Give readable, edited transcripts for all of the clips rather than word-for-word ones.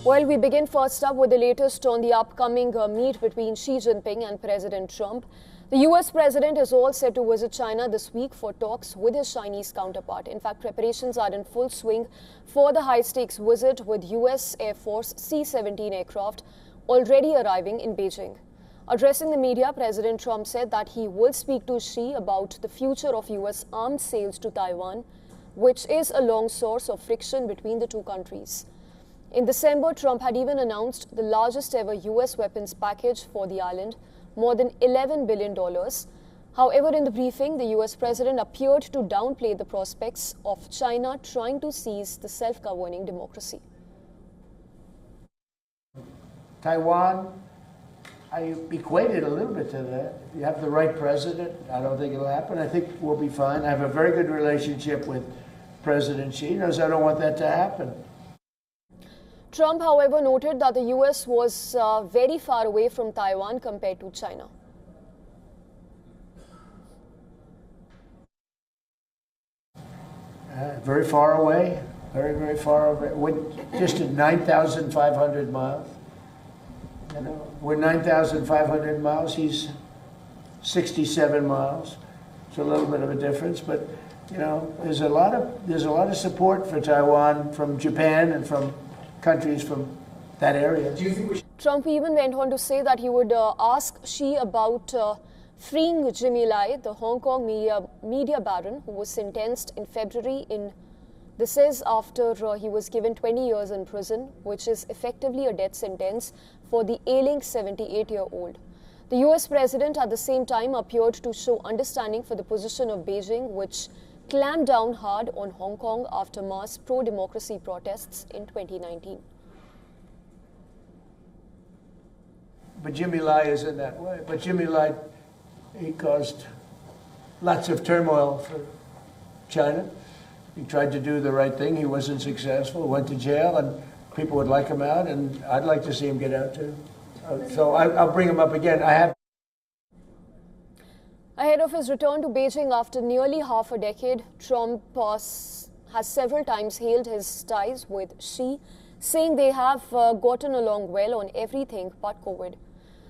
Well, we begin first up with the latest on the upcoming meet between Xi Jinping and President Trump. The US president is all set to visit China this week for talks with his Chinese counterpart. In fact, preparations are in full swing for the high-stakes visit, with US Air Force C-17 aircraft already arriving in Beijing. Addressing the media, President Trump said that he will speak to Xi about the future of US arms sales to Taiwan, which is a long source of friction between the two countries. In December, Trump had even announced the largest ever US weapons package for the island, more than $11 billion. However, in the briefing, the US president appeared to downplay the prospects of China trying to seize the self-governing democracy. Taiwan, I equate it a little bit to that. If you have the right president, I don't think it'll happen. I think we'll be fine. I have a very good relationship with President Xi. He knows I don't want that to happen. Trump, however, noted that the US was very far away from Taiwan compared to China. Very far away, very, very far away. We're just at 9,500 miles. You know, we're 9,500 miles. He's 67 miles. It's a little bit of a difference, but you know, there's a lot of support for Taiwan from Japan and from countries from that area. Do you think we should? Trump even went on to say that he would ask Xi about freeing Jimmy Lai, the Hong Kong media baron who was sentenced in February. This is after he was given 20 years in prison, which is effectively a death sentence for the ailing 78-year-old. The US president at the same time appeared to show understanding for the position of Beijing, which clamped down hard on Hong Kong after mass pro-democracy protests in 2019. But Jimmy Lai isn't that way. But Jimmy Lai, he caused lots of turmoil for China. He tried to do the right thing. He wasn't successful, went to jail, and people would like him out, and I'd like to see him get out too. So I'll bring him up again. Ahead of his return to Beijing after nearly half a decade, Trump has several times hailed his ties with Xi, saying they have gotten along well on everything but COVID.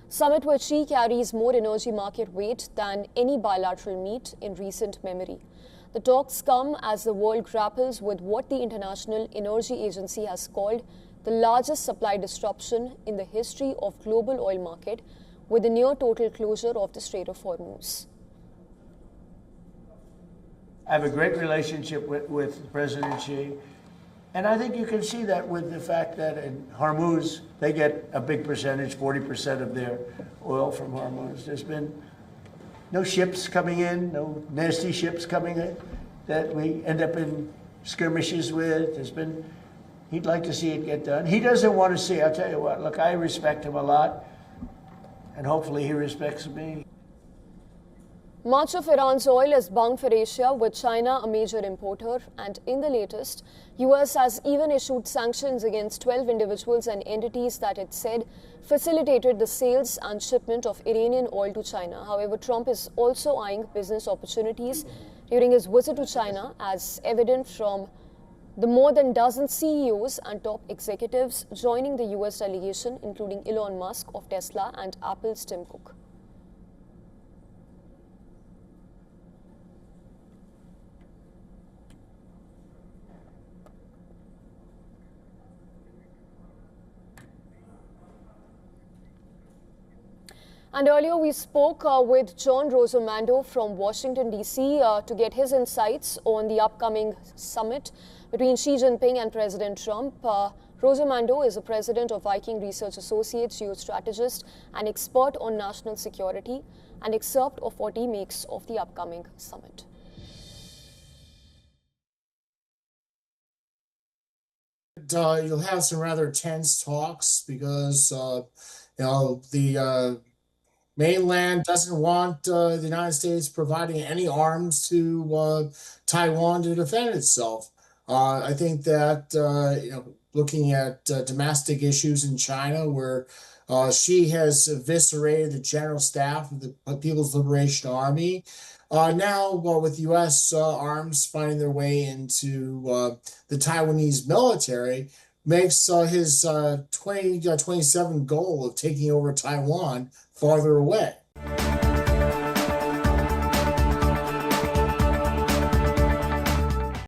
Summit with Xi carries more energy market weight than any bilateral meet in recent memory. The talks come as the world grapples with what the International Energy Agency has called the largest supply disruption in the history of global oil market, with the near total closure of the Strait of Hormuz. I have a great relationship with President Xi, and I think you can see that with the fact that in Hormuz, they get a big percentage, 40% of their oil from Hormuz. There's been no ships coming in, no nasty ships coming in that we end up in skirmishes with. He'd like to see it get done. He doesn't want to see, I'll tell you what, look, I respect him a lot, and hopefully he respects me. Much of Iran's oil is bound for Asia, with China a major importer, and in the latest, US has even issued sanctions against 12 individuals and entities that it said facilitated the sales and shipment of Iranian oil to China. However, Trump is also eyeing business opportunities during his visit to China, as evident from the more than dozen CEOs and top executives joining the US delegation, including Elon Musk of Tesla and Apple's Tim Cook. And earlier we spoke with John Rosomando from Washington, D.C. To get his insights on the upcoming summit between Xi Jinping and President Trump. Rosomando is the president of Viking Research Associates, geostrategist and expert on national security. An excerpt of what he makes of the upcoming summit. You'll have some rather tense talks because the mainland doesn't want the United States providing any arms to Taiwan to defend itself. I think that looking at domestic issues in China, where Xi has eviscerated the general staff of the People's Liberation Army. Now, with U.S. arms finding their way into the Taiwanese military, makes his 2027 goal of taking over Taiwan farther away.